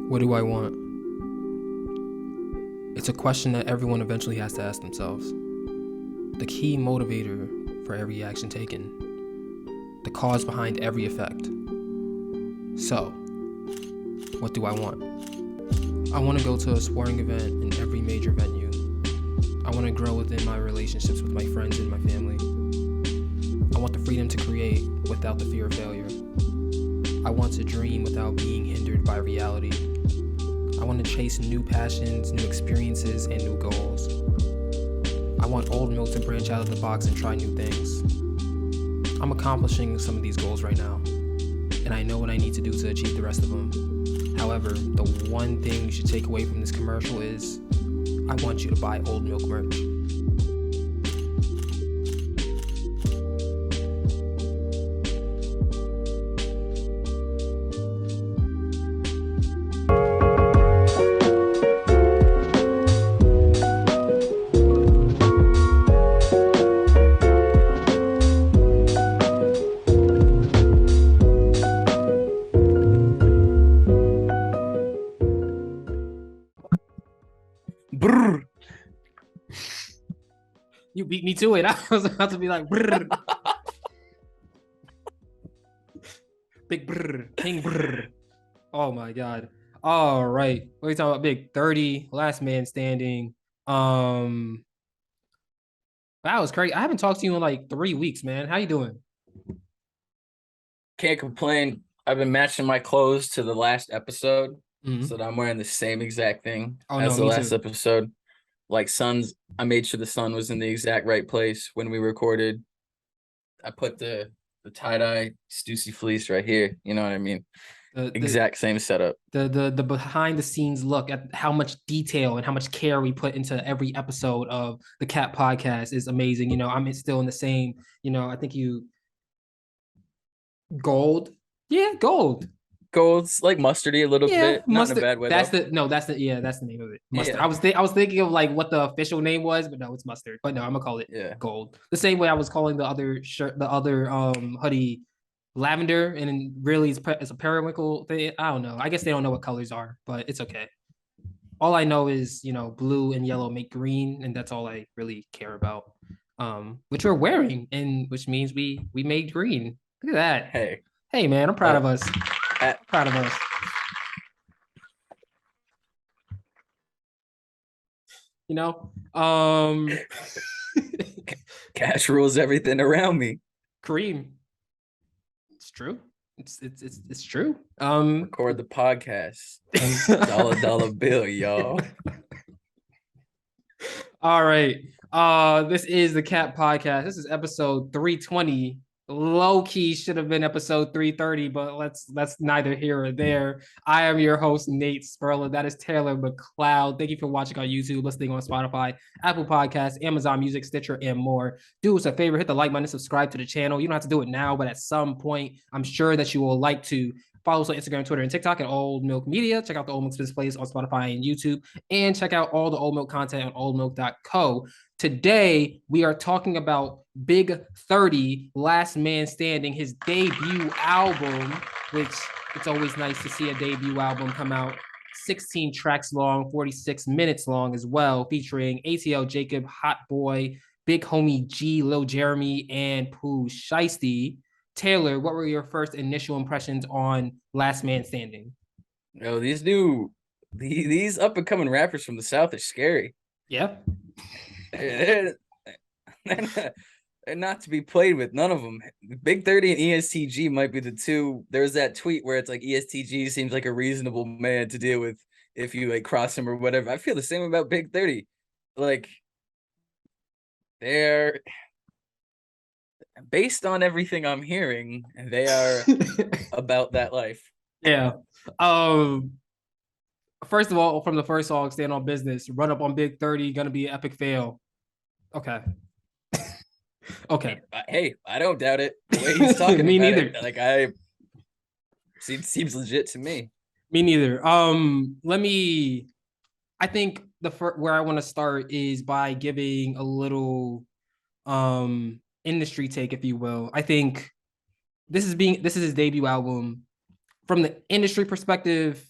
What do I want? It's a question that everyone eventually has to ask themselves. The key motivator for every action taken. The cause behind every effect. So, what do I want? I want to go to a sporting event in every major venue. I want to grow within my relationships with my friends and my family. I want the freedom to create without the fear of failure. I want to dream without being hindered by reality. I want to chase new passions, new experiences, and new goals. I want OldMilk to branch out of the box and try new things. I'm accomplishing some of these goals right now, and I know what I need to do to achieve the rest of them. However, the one thing you should take away from this commercial is, I want you to buy OldMilk merch. Brr. You beat me to it. I was about to be like, brr. Big brr, king brr. Oh my god. All right. What are you talking about? Big 30, last man standing. That was crazy. I haven't talked to you in like 3 weeks, man. How you doing? Can't complain. I've been matching my clothes to the last episode, Mhm. so that I'm wearing the same exact thing Oh, as no, the me last too. episode. Like I made sure the sun was in the exact right place when we recorded. I put the tie-dye Stussy fleece right here. You know what I mean? The Exact same setup. the behind the scenes look at how much detail and how much care we put into every episode of the Cat Podcast is amazing. You know, I'm still in the same, I think you gold. Yeah, gold. Gold's like mustardy a little Yeah, bit, not in a mustard. bad way That's though. that's the name of it. Mustard. Yeah, I was thinking of like what the official name was, but no, it's mustard. But no, I'm gonna call it yeah. gold. The same way I was calling the other shirt, the other hoodie lavender, and really it's a periwinkle thing. I don't know. I guess they don't know what colors are, but it's okay. All I know is, blue and yellow make green, and that's all I really care about. Which we're wearing, and which means we made green. Look at that. Hey, Hey man, I'm proud of us. Proud of us. You know, cash rules everything around me. cream. It's true. It's true. Record the podcast. Dollar bill, y'all. All right. This is the Cat Podcast. This is episode 320. Low key should have been episode 330, but that's neither here or there. I am your host, Nate Spurler. That is Taylor McLeod. Thank you for watching on YouTube, listening on Spotify, Apple Podcasts, Amazon Music, Stitcher, and more. Do us a favor, hit the like button, subscribe to the channel. You don't have to do it now, but at some point, I'm sure that you will like to follow us on Instagram, Twitter, and TikTok at Old Milk Media. Check out the Old Milk displays on Spotify and YouTube, and check out all the Old Milk content on oldmilk.co. Today, we are talking about BIG30, Last Man Standing, his debut album, which it's always nice to see a debut album come out. 16 tracks long, 46 minutes long as well, featuring ATL Jacob, Hot Boy, Big Homie G, Lil Jeremy, and Pooh Shiesty. Taylor, what were your first initial impressions on Last Man Standing? Yo, these up and coming rappers from the South are scary. Yeah. They're not to be played with. None of them. BIG30 and ESTG might be the two. There's that tweet where it's like ESTG seems like a reasonable man to deal with if you like cross him or whatever. I feel the same about BIG30. Like, they're based on everything I'm hearing, they are about that life. Yeah. First of all, from the first song, Stand on Business, Run Up on BIG30, gonna be an epic fail. Okay. Okay. Hey, I don't doubt it. The way he's talking Me about neither. it, like seems legit to me. Me neither. I think where I want to start is by giving a little industry take, if you will. I think this is his debut album. From the industry perspective,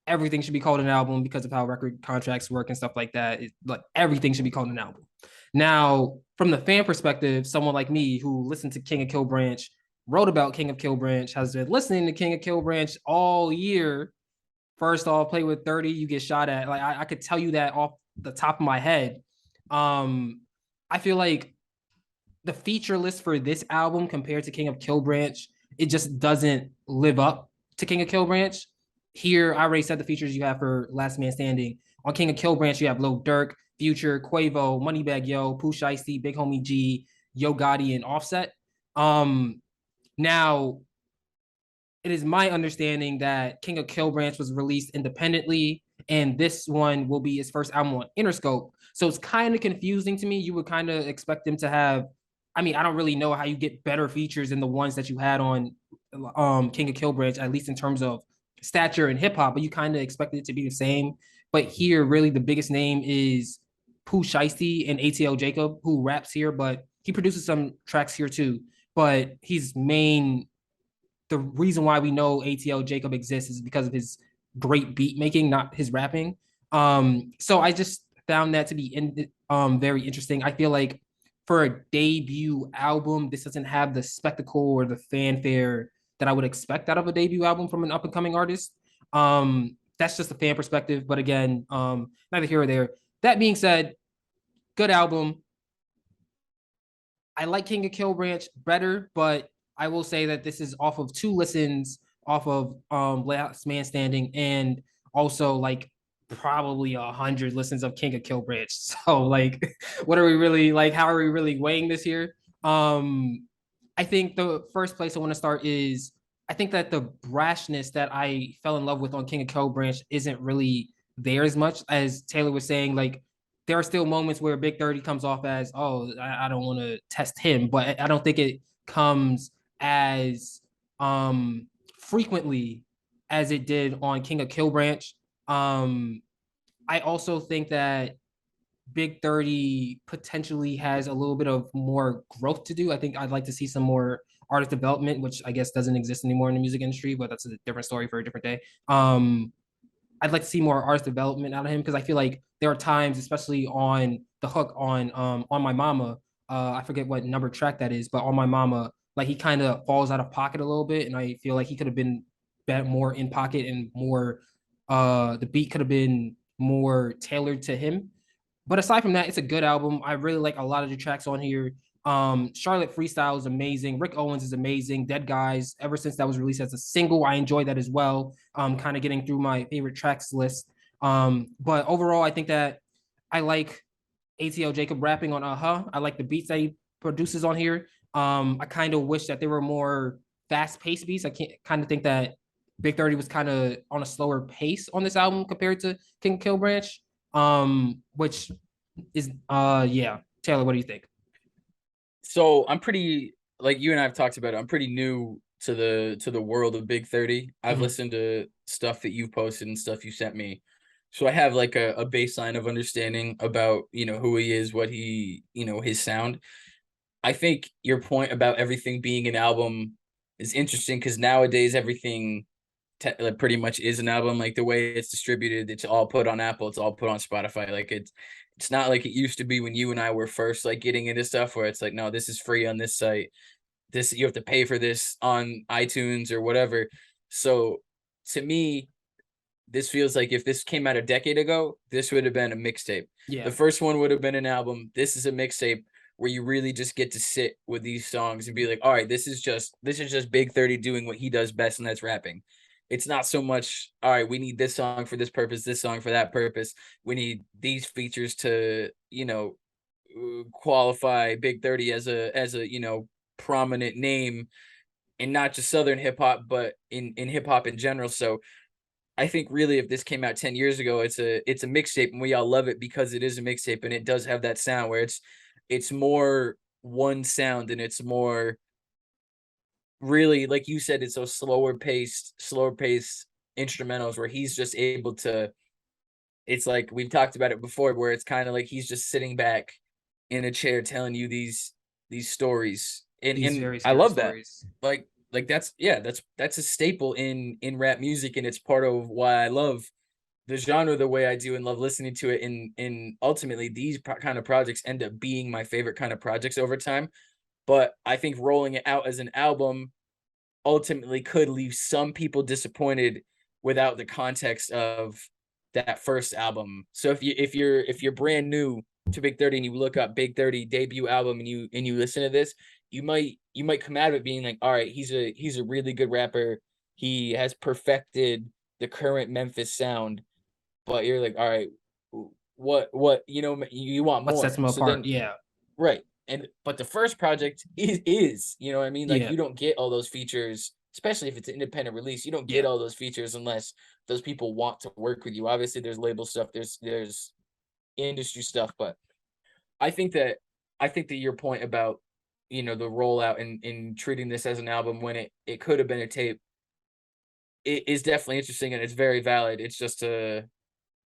everything should be called an album because of how record contracts work and stuff like that. Like everything should be called an album. Now, from the fan perspective, someone like me who listened to King of Killbranch, wrote about King of Killbranch, has been listening to King of Killbranch all year. First off, play with 30, you get shot at. Like I could tell you that off the top of my head. I feel like the feature list for this album compared to King of Killbranch, it just doesn't live up to King of Killbranch. Here, I already said the features you have for Last Man Standing. On King of Killbranch, you have Lil Durk, Future, Quavo, Moneybagg Yo, Pooh Shiesty, Big Homie G, Yo Gotti, and Offset. Now, it is my understanding that King of Killbranch was released independently, and this one will be his first album on Interscope. So it's kind of confusing to me. You would kind of expect him to have. I mean, I don't really know how you get better features than the ones that you had on King of Killbranch, at least in terms of stature and hip hop. But you kind of expected it to be the same. But here, really, the biggest name is Pooh Shiesty and ATL Jacob, who raps here, but he produces some tracks here too. But he's main the reason why we know ATL Jacob exists is because of his great beat making, not his rapping. So I just found that to be very interesting. I feel like for a debut album, this doesn't have the spectacle or the fanfare that I would expect out of a debut album from an up and coming artist. That's just a fan perspective, but again, neither here or there. That being said, good album. I like King of Killbranch better, but I will say that this is off of 2 listens off of Last Man Standing and also like probably 100 listens of King of Killbranch. So like, what are we really like? How are we really weighing this here? I think the first place I want to start is I think that the brashness that I fell in love with on King of Killbranch isn't really there as much as Taylor was saying. Like there are still moments where Big 30 comes off as, oh, I don't want to test him, but I don't think it comes as frequently as it did on King of Killbranch. I also think that Big 30 potentially has a little bit of more growth to do. I think I'd like to see some more artist development, which I guess doesn't exist anymore in the music industry, but that's a different story for a different day. I'd like to see more artist development out of him because I feel like there are times, especially on the hook on My Mama, I forget what number track that is, but on My Mama, like he kind of falls out of pocket a little bit, and I feel like he could have been more in pocket and more. The beat could have been more tailored to him. But aside from that, it's a good album. I really like a lot of the tracks on here. Charlotte Freestyle is amazing. Rick Owens is amazing. Dead Guys, ever since that was released as a single, I enjoy that as well. Kind of getting through my favorite tracks list. But overall, I think that I like ATL Jacob rapping on I like the beats that he produces on here. I kind of wish that there were more fast-paced beats. I can't kind of think that Big 30 was kind of on a slower pace on this album compared to King Killbranch. Which is yeah. Taylor, what do you think? So I'm pretty, like you and I have talked about it, I'm pretty new to the world of Big 30. I've Mhm. listened to stuff that you've posted and stuff you sent me. So I have like a baseline of understanding about, who he is, what he, his sound. I think your point about everything being an album is interesting because nowadays everything like pretty much is an album. Like the way it's distributed, it's all put on Apple, it's all put on Spotify. Like it's not like it used to be when you and I were first like getting into stuff where it's like, no, this is free on this site. This you have to pay for this on iTunes or whatever. So to me, this feels like if this came out a decade ago, this would have been a mixtape. The Yeah, first one would have been an album. This is a mixtape where you really just get to sit with these songs and be like, all right, this is just Big 30 doing what he does best, and that's rapping. It's not so much, all right, we need this song for this purpose, this song for that purpose. We need these features to, qualify Big 30 as a prominent name in not just Southern hip hop, but in hip hop in general. So I think really if this came out 10 years ago, it's a mixtape and we all love it because it is a mixtape and it does have that sound where it's more one sound and it's more really like you said, it's those slower paced instrumentals where he's just able to it's like we've talked about it before where it's kind of like he's just sitting back in a chair telling you these stories. And these and very I scary love that. stories. Like like that's a staple in rap music, and it's part of why I love the genre the way I do and love listening to it. And ultimately these kind of projects end up being my favorite kind of projects over time. But I think rolling it out as an album ultimately could leave some people disappointed without the context of that first album. So if you're brand new to Big 30 and you look up Big 30 debut album and you listen to this, you might come out of it being like, all right, he's a really good rapper. He has perfected the current Memphis sound, but you're like, all right, what you want What sets more. them So apart? then Yeah, right. And but the first project is, you know what I mean? Like yeah, you don't get all those features, especially if it's an independent release. You don't get yeah, all those features unless those people want to work with you. Obviously, there's label stuff, there's industry stuff, but I think that I think that your point about the rollout and in treating this as an album when it could have been a tape, it is definitely interesting and it's very valid. It's just a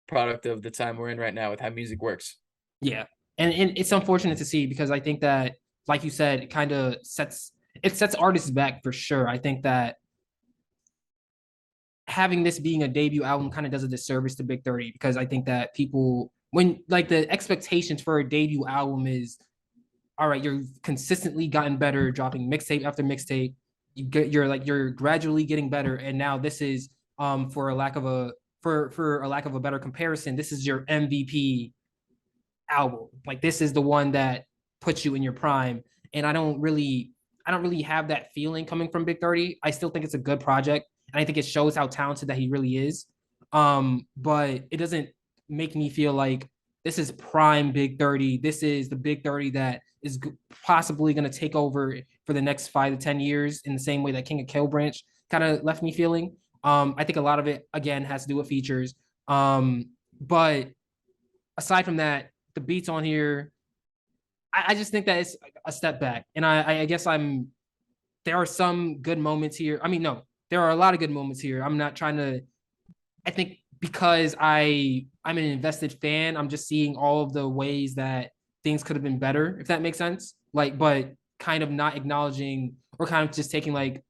product of the time we're in right now with how music works. yeah. And it's unfortunate to see because I think that, like you said, it kind of sets artists back for sure. I think that having this being a debut album kind of does a disservice to Big 30 because I think that people when like the expectations for a debut album is all right, you're consistently gotten better, dropping mixtape after mixtape. You're gradually getting better, and now this is for a lack of a for a lack of a better comparison, this is your MVP album. Like this is the one that puts you in your prime. And I don't really have that feeling coming from Big 30. I still think it's a good project. And I think it shows how talented that he really is. But it doesn't make me feel like this is prime Big 30. This is the Big 30 that is possibly going to take over for the next 5 to 10 years in the same way that King of Kill Branch kind of left me feeling. I think a lot of it again has to do with features. But aside from that, the beats on here, I just think that it's a step back. And I guess there are some good moments here. I mean, no, there are a lot of good moments here. I'm not trying to, I think because I'm an invested fan, I'm just seeing all of the ways that things could have been better, if that makes sense. Like, but kind of not acknowledging or kind of just taking like,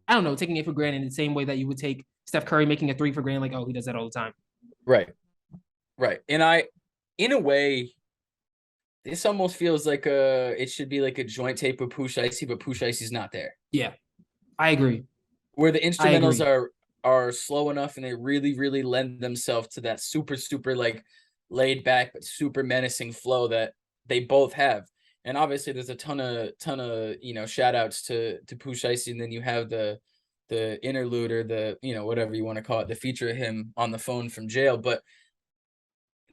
I don't know, taking it for granted in the same way that you would take Steph Curry making a three for granted, like, oh, he does that all the time. Right. Right. And in a way, this almost feels like it should be like a joint tape with Pooh Shiesty, but Pooh Shiesty's not there. Yeah, I agree. Where the I instrumentals agree. are slow enough and they really, really lend themselves to that super, super like laid back but super menacing flow that they both have. And obviously there's a ton of shout outs to Pooh Shiesty, and then you have the interlude or the whatever you want to call it, the feature of him on the phone from jail. But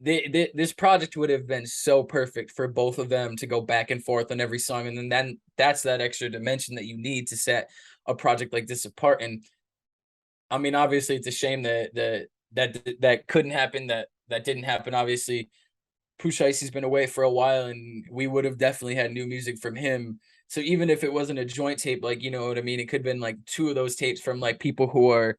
this project would have been so perfect for both of them to go back and forth on every song, and then that's that extra dimension that you need to set a project like this apart. And I mean, obviously, it's a shame that couldn't happen. That didn't happen. Obviously, Pusha T has been away for a while, and we would have definitely had new music from him. So even if it wasn't a joint tape, like you know what I mean, it could have been like two of those tapes from like people who are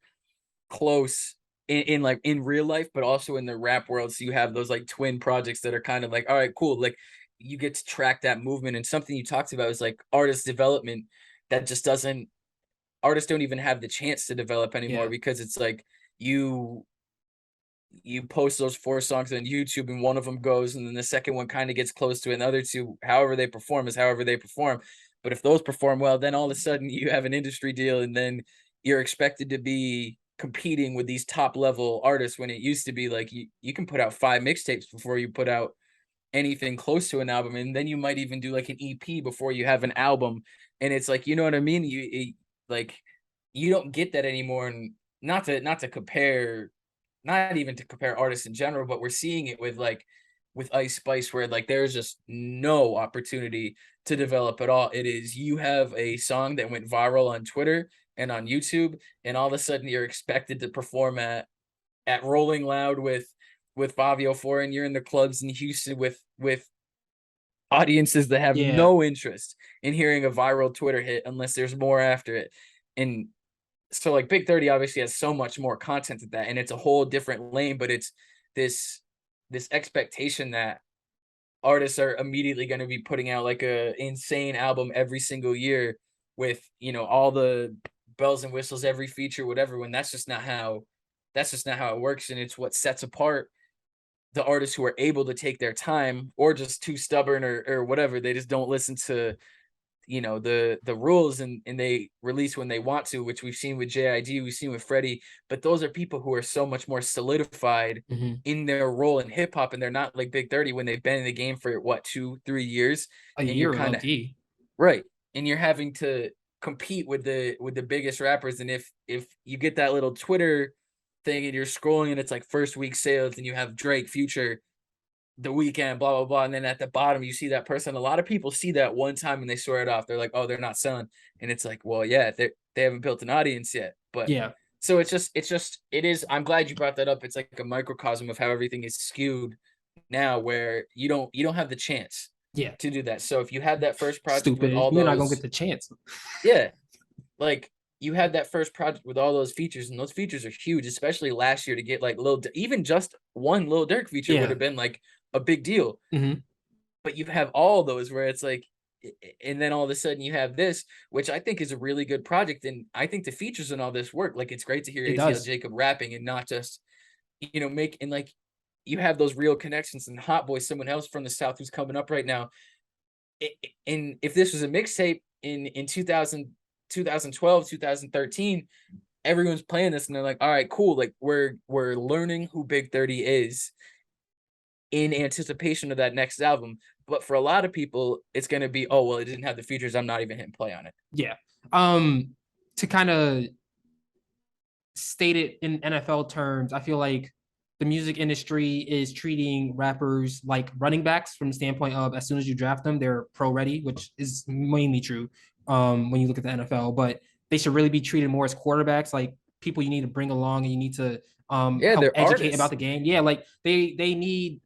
close in like in real life, but also in the rap world. So you have those like twin projects that are kind of like, all right, cool. Like you get to track that movement. And something you talked about is like artist development that just doesn't artists don't even have the chance to develop anymore Yeah. because it's like you you post those four songs on YouTube and one of them goes and then the second one kind of gets close to it, and the other two, however they perform is however they perform. But if those perform well, then all of a sudden you have an industry deal and then you're expected to be competing with these top level artists when it used to be like you can put out 5 mixtapes before you put out anything close to an album, and then you might even do like an EP before you have an album. And it's like, you know what I mean? Like you don't get that anymore. And not to compare, not even to compare artists in general, but we're seeing it with like with Ice Spice where like there's just no opportunity to develop at all. It is you have a song that went viral on Twitter and on YouTube, and all of a sudden you're expected to perform at Rolling Loud with Fabio Four, and you're in the clubs in Houston with audiences that have Yeah. no interest in hearing a viral Twitter hit unless there's more after it. And so like Big 30 obviously has so much more content than that, and it's a whole different lane, but it's this this expectation that artists are immediately going to be putting out like a insane album every single year with, all the bells and whistles, every feature, whatever, when that's just not how it works. And it's what sets apart the artists who are able to take their time, or just too stubborn, or whatever. They just don't listen to, the rules, and they release when they want to, which we've seen with JID, we've seen with Freddie. But those are people who are so much more solidified Mhm. in their role in hip hop, and they're not like Big 30 when they've been in the game for what, 2-3 years. A And you're year kind low of key. right, and you're having to compete with the biggest rappers. And if you get that little Twitter thing and you're scrolling and it's like first week sales, and you have Drake, Future, The Weekend, blah blah blah, and then at the bottom you see that person. A lot of people see that one time and they swear it off. They're like, oh, they're not selling. And it's like, well, yeah, they haven't built an audience yet. But Yeah. so it is. I'm glad you brought that up. It's like a microcosm of how everything is skewed now, where you don't have the chance Yeah. to do that. So if you had that first project with Stupid. all You're not gonna get those, the chance. yeah, like you had that first project with all those features, and those features are huge, especially last year. To get like even just one Lil Durk feature would Yeah. have been like a big deal. Mhm. But you have all those where it's like, and then all of a sudden you have this, which I think is a really good project. And I think the features and all this work. Like, it's great to hear It ATL does. Jacob rapping, and not just, make, and like, you have those real connections. And Hot Boy, someone else from the South who's coming up right now. And if this was a mixtape in 2012, 2013, everyone's playing this and they're like, all right, cool. Like, we're learning who Big 30 is in anticipation of that next album. But for a lot of people, it's going to be, oh, well, it didn't have the features, I'm not even hitting play on it. Yeah. To kind of state it in NFL terms, I feel like the music industry is treating rappers like running backs from the standpoint of, as soon as you draft them, they're pro ready, which is mainly true when you look at the NFL. But they should really be treated more as quarterbacks, like people you need to bring along and you need to Yeah, help they're educate about artists. the game. Yeah, like they need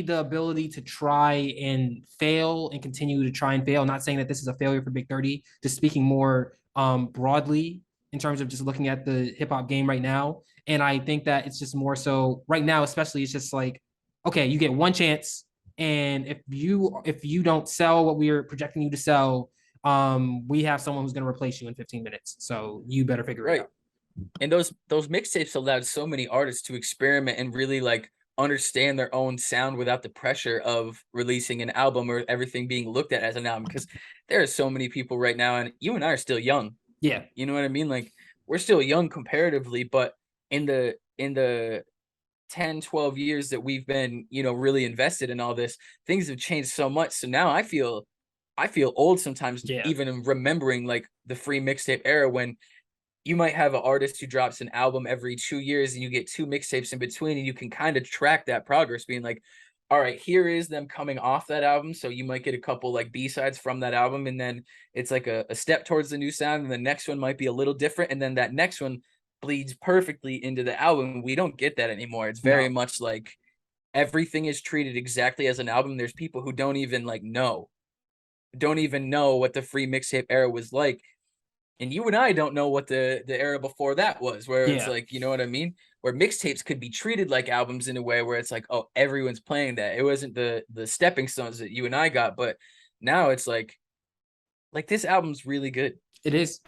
the ability to try and fail and continue to try and fail. Not saying that this is a failure for Big 30, just speaking more broadly in terms of just looking at the hip hop game right now. And I think that it's just more so right now, especially, it's just like, okay, you get one chance. And if you don't sell what we're projecting you to sell, we have someone who's going to replace you in 15 minutes. So you better figure it Right. out. And those mixtapes allowed so many artists to experiment and really like understand their own sound without the pressure of releasing an album or everything being looked at as an album. Because there are so many people right now, and you and I are still young. Yeah. You know what I mean? Like, we're still young comparatively, but in the 10, 12 years that we've been, really invested in all this, things have changed so much. So now I feel old sometimes, Yeah. even in remembering like the free mixtape era, when you might have an artist who drops an album every 2 years and you get two mixtapes in between, and you can kind of track that progress, being like, all right, here is them coming off that album. So you might get a couple like B-sides from that album, and then it's like a step towards the new sound, and the next one might be a little different, and then that next one bleeds perfectly into the album. We don't get that anymore. It's very No. much like everything is treated exactly as an album. There's people who don't even know what the free mixtape era was like. And you and I don't know what the era before that was, where it's Yeah. like, you know what I mean? Where mixtapes could be treated like albums in a way where it's like, oh, everyone's playing that. It wasn't the stepping stones that you and I got, but now it's like this album's really good. It is.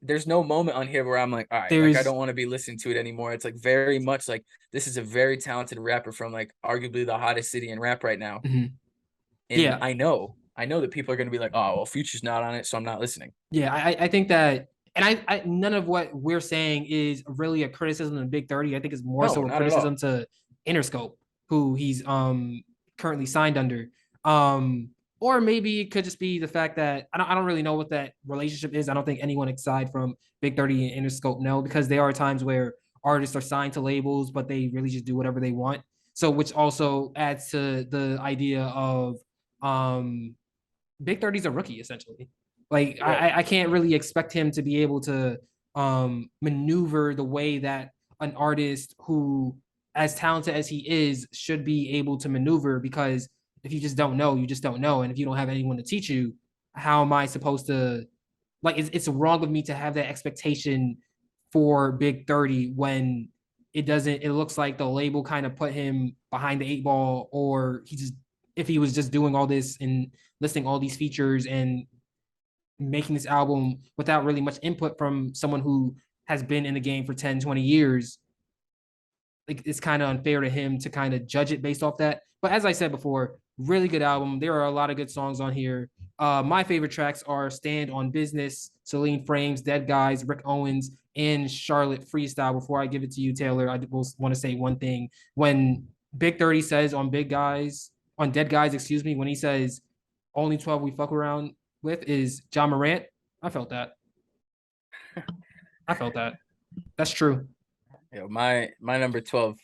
There's no moment on here where I'm like, all right, like I There's don't want to be listening to it anymore. It's like very much like this is a very talented rapper from like arguably the hottest city in rap right now. mhm. And Yeah. I know that people are going to be like, oh, well, Future's not on it, so I'm not listening. Yeah, I think that, and I none of what we're saying is really a criticism of Big 30. I think it's more No, so a not at criticism all. to Interscope, who he's currently signed under. Or maybe it could just be the fact that I don't really know what that relationship is. I don't think anyone aside from Big 30 and Interscope know, because there are times where artists are signed to labels, but they really just do whatever they want. So which also adds to the idea of um Big 30 is a rookie essentially. Like Right. I can't really expect him to be able to maneuver the way that an artist who, as talented as he is, should be able to maneuver, because if you just don't know, you just don't know. And if you don't have anyone to teach you, how am I supposed to, like, it's wrong of me to have that expectation for Big 30 when it doesn't, it looks like the label kind of put him behind the eight ball, or he just, if he was just doing all this and listing all these features and making this album without really much input from someone who has been in the game for 10, 20 years, like it's kind of unfair to him to kind of judge it based off that. But as I said before, really good album. There are a lot of good songs on here. My favorite tracks are Stand on Business, Celine Frames, Dead Guys, Rick Owens, and Charlotte Freestyle. Before I give it to you, Taylor, I will want to say one thing. When Big 30 says on Big Guys, on Dead Guys, excuse me, when he says only 12 we fuck around with is John Morant, I felt that. I felt that. That's true. My number 12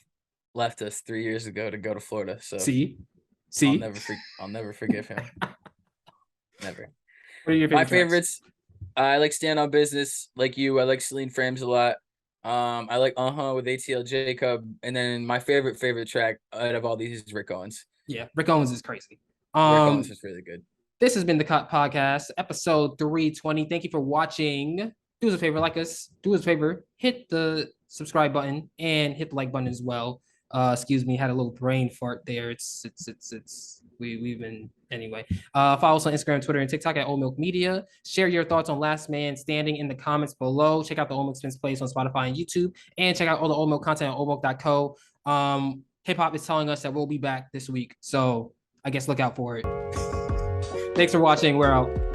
left us 3 years ago to go to Florida. So See, I'll never forgive him. Never. What are your My favorite tracks? favorites, I like Stand on Business, like you. I like Celine Frames a lot. I like with ATL Jacob, and then my favorite track out of all these is Rick Owens. Yeah, Rick Owens is crazy. Rick Owens is really good. This has been the Cut Podcast, episode 320. Thank you for watching. Do us a favor, like us. Do us a favor, hit the subscribe button and hit the like button as well. Excuse me, had a little brain fart there. We've been anyway. Follow us on Instagram, Twitter, and TikTok at OldMilk Media. Share your thoughts on Last Man Standing in the comments below. Check out the OldMilk Spins plays on Spotify and YouTube, and check out all the OldMilk content on oldmilk.co. Hip hop is telling us that we'll be back this week, so I guess look out for it. Thanks for watching. We're out.